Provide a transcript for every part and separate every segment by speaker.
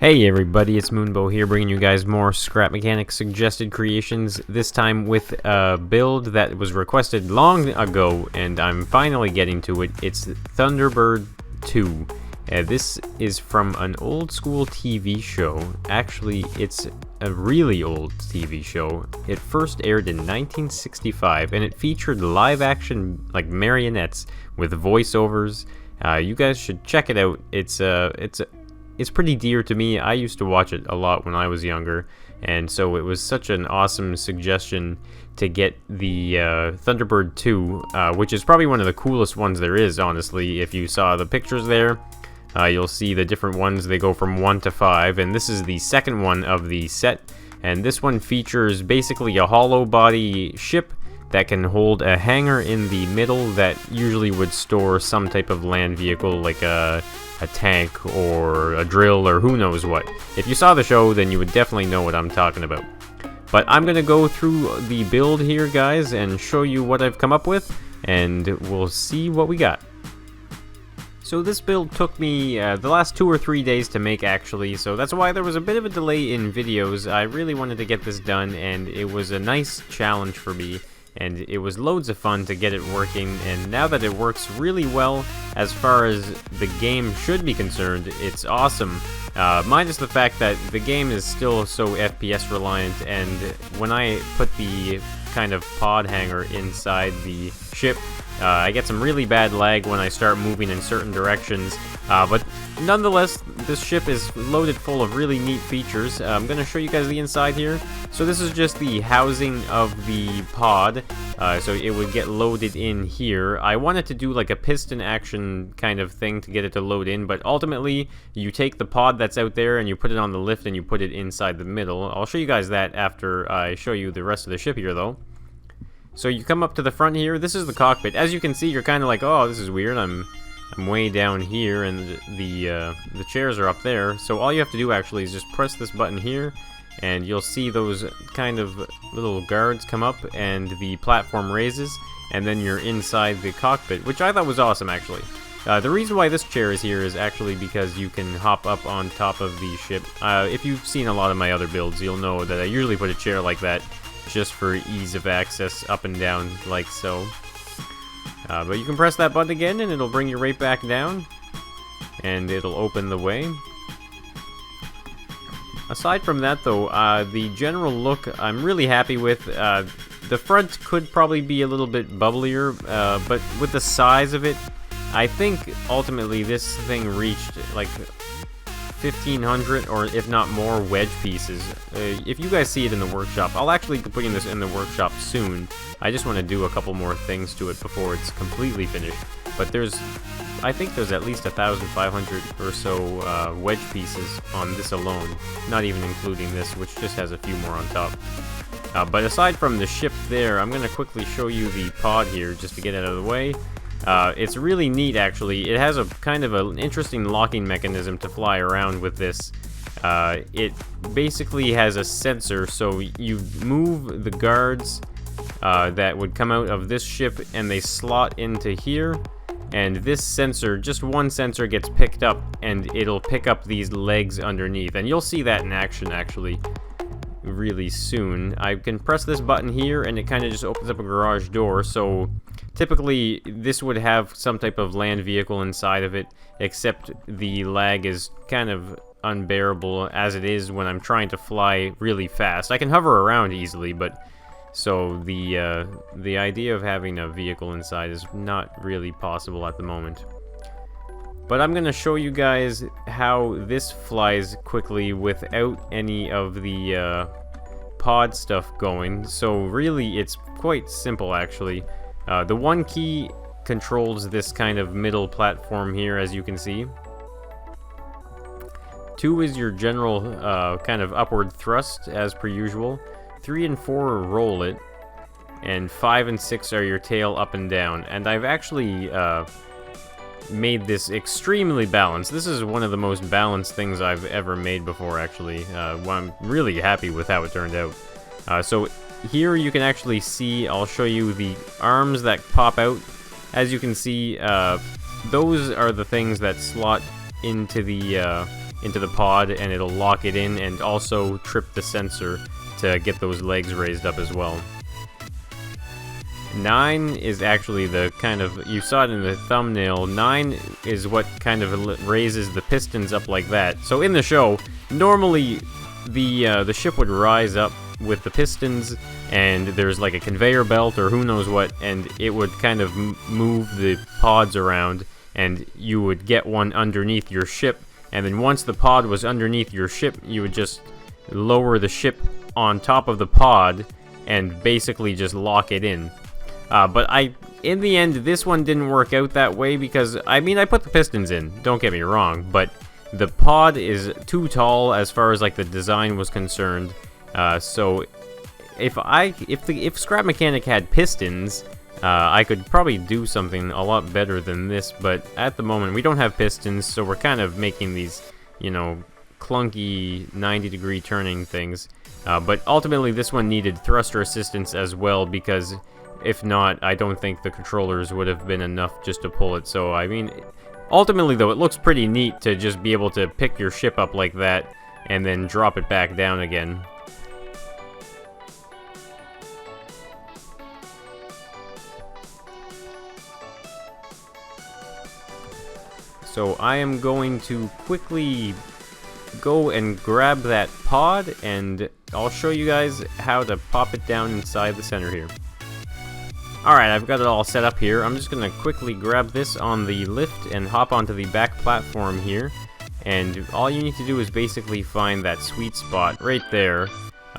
Speaker 1: Hey everybody, it's Moonbow here, bringing you guys more Scrap Mechanics suggested creations, this time with a build that was requested long ago, and I'm finally getting to it. It's Thunderbird 2. This is from an old school TV show. Actually, it's a really old TV show. It first aired in 1965, and it featured live action, like marionettes, with voiceovers. You guys should check it out. It's pretty dear to me. I used to watch it a lot when I was younger, and so it was such an awesome suggestion to get the Thunderbird 2, which is probably one of the coolest ones there is, honestly. If you saw the pictures there, you'll see the different ones. They go from 1 to 5, and this is the second one of the set, and this one features basically a hollow body ship that can hold a hangar in the middle that usually would store some type of land vehicle, like a tank or a drill or who knows what. If you saw the show, then you would definitely know what I'm talking about. But I'm gonna go through the build here, guys, and show you what I've come up with, and we'll see what we got. So this build took me the last 2 or 3 days to make, actually, so that's why there was a bit of a delay in videos. I really wanted to get this done, and it was a nice challenge for me. And it was loads of fun to get it working, and now that it works really well as far as the game should be concerned, it's awesome. Minus the fact that the game is still so FPS reliant, and when I put the kind of pod hangar inside the ship, I get some really bad lag when I start moving in certain directions, but nonetheless, this ship is loaded full of really neat features. I'm going to show you guys the inside here. So this is just the housing of the pod, so it would get loaded in here. I wanted to do like a piston action kind of thing to get it to load in, but ultimately you take the pod that's out there and you put it on the lift and you put it inside the middle. I'll show you guys that after I show you the rest of the ship here, though. So you come up to the front here. This is the cockpit. As you can see, you're kind of like, oh, this is weird. I'm way down here, and the chairs are up there. So all you have to do actually is just press this button here, and you'll see those kind of little guards come up, and the platform raises, and then you're inside the cockpit, which I thought was awesome, actually. The reason why this chair is here is actually because you can hop up on top of the ship. If you've seen a lot of my other builds, you'll know that I usually put a chair like that just for ease of access up and down, like so. But you can press that button again and it'll bring you right back down, and it'll open the way. Aside from that, though, the general look I'm really happy with. The front could probably be a little bit bubblier, but with the size of it, I think ultimately this thing reached like 1,500 or if not more wedge pieces. If you guys see it in the workshop, I'll actually be putting this in the workshop soon. I just want to do a couple more things to it before it's completely finished. But I think there's at least 1,500 or so wedge pieces on this alone, not even including this, which just has a few more on top. But aside from the ship there, I'm going to quickly show you the pod here just to get it out of the way. It's really neat, actually. It has a kind of an interesting locking mechanism to fly around with this. It basically has a sensor, so you move the guards that would come out of this ship, and they slot into here. And this sensor, just one sensor, gets picked up, and it'll pick up these legs underneath. And you'll see that in action, actually, really soon. I can press this button here, and it kind of just opens up a garage door. So typically, this would have some type of land vehicle inside of it, except the lag is kind of unbearable as it is when I'm trying to fly really fast. I can hover around easily, but so the idea of having a vehicle inside is not really possible at the moment. But I'm going to show you guys how this flies quickly without any of the pod stuff going. So really, it's quite simple, actually. The one key controls this kind of middle platform here, as you can see. 2 is your general kind of upward thrust, as per usual. 3 and 4 roll it, and 5 and 6 are your tail up and down. And I've actually made this extremely balanced. This is one of the most balanced things I've ever made before, actually. I'm really happy with how it turned out. So here you can actually see, I'll show you the arms that pop out. As you can see, those are the things that slot into the into the pod, and it'll lock it in and also trip the sensor to get those legs raised up as well. 9 is actually the kind of, you saw it in the thumbnail, 9 is what kind of raises the pistons up like that. So in the show, normally the ship would rise up with the pistons, and there's like a conveyor belt or who knows what, and it would kind of move the pods around, and you would get one underneath your ship, and then once the pod was underneath your ship, you would just lower the ship on top of the pod and basically just lock it in. But in the end, this one didn't work out that way because, I mean, I put the pistons in, don't get me wrong, but the pod is too tall as far as like the design was concerned. So if Scrap Mechanic had pistons, I could probably do something a lot better than this, but at the moment we don't have pistons, so we're kind of making these, you know, clunky 90-degree turning things. But ultimately this one needed thruster assistance as well, because if not, I don't think the controllers would have been enough just to pull it. So, I mean, ultimately though, it looks pretty neat to just be able to pick your ship up like that and then drop it back down again. So I am going to quickly go and grab that pod, and I'll show you guys how to pop it down inside the center here. Alright, I've got it all set up here. I'm just going to quickly grab this on the lift and hop onto the back platform here. And all you need to do is basically find that sweet spot right there,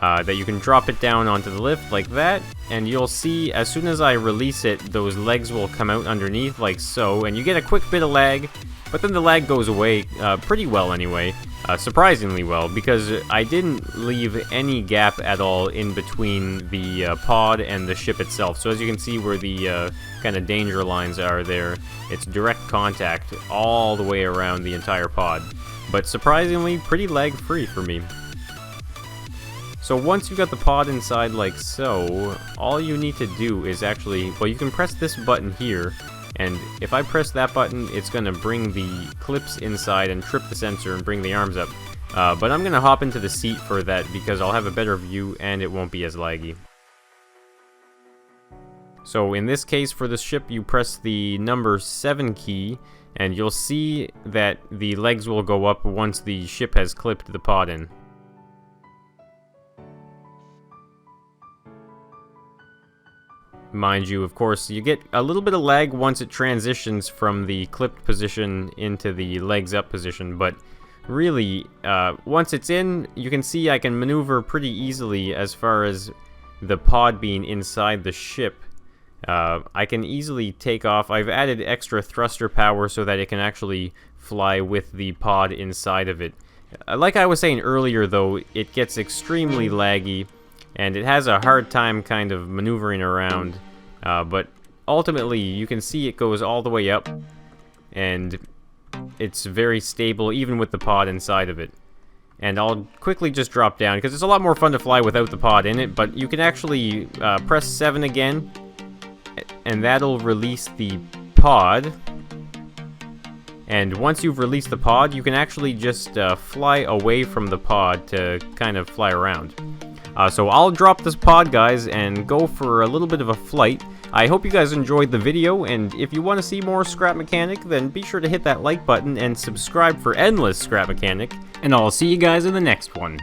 Speaker 1: that you can drop it down onto the lift like that, and you'll see as soon as I release it, those legs will come out underneath like so, and you get a quick bit of lag, but then the lag goes away pretty well anyway. Surprisingly well, because I didn't leave any gap at all in between the pod and the ship itself. So as you can see where the kind of danger lines are there, it's direct contact all the way around the entire pod. But surprisingly, pretty lag-free for me. So once you've got the pod inside like so, all you need to do is actually, well, you can press this button here, and if I press that button, it's going to bring the clips inside and trip the sensor and bring the arms up. But I'm going to hop into the seat for that because I'll have a better view and it won't be as laggy. So in this case, for the ship, you press the number 7 key, and you'll see that the legs will go up once the ship has clipped the pod in. Mind you, of course, you get a little bit of lag once it transitions from the clipped position into the legs up position, but really, once it's in, you can see I can maneuver pretty easily as far as the pod being inside the ship. I can easily take off. I've added extra thruster power so that it can actually fly with the pod inside of it. Like I was saying earlier, though, it gets extremely laggy, and it has a hard time kind of maneuvering around, but ultimately you can see it goes all the way up, and it's very stable even with the pod inside of it. And I'll quickly just drop down, because it's a lot more fun to fly without the pod in it, but you can actually press 7 again, and that'll release the pod. And once you've released the pod, you can actually just fly away from the pod to kind of fly around. So I'll drop this pod, guys, and go for a little bit of a flight. I hope you guys enjoyed the video, and if you want to see more Scrap Mechanic, then be sure to hit that like button and subscribe for endless Scrap Mechanic, and I'll see you guys in the next one.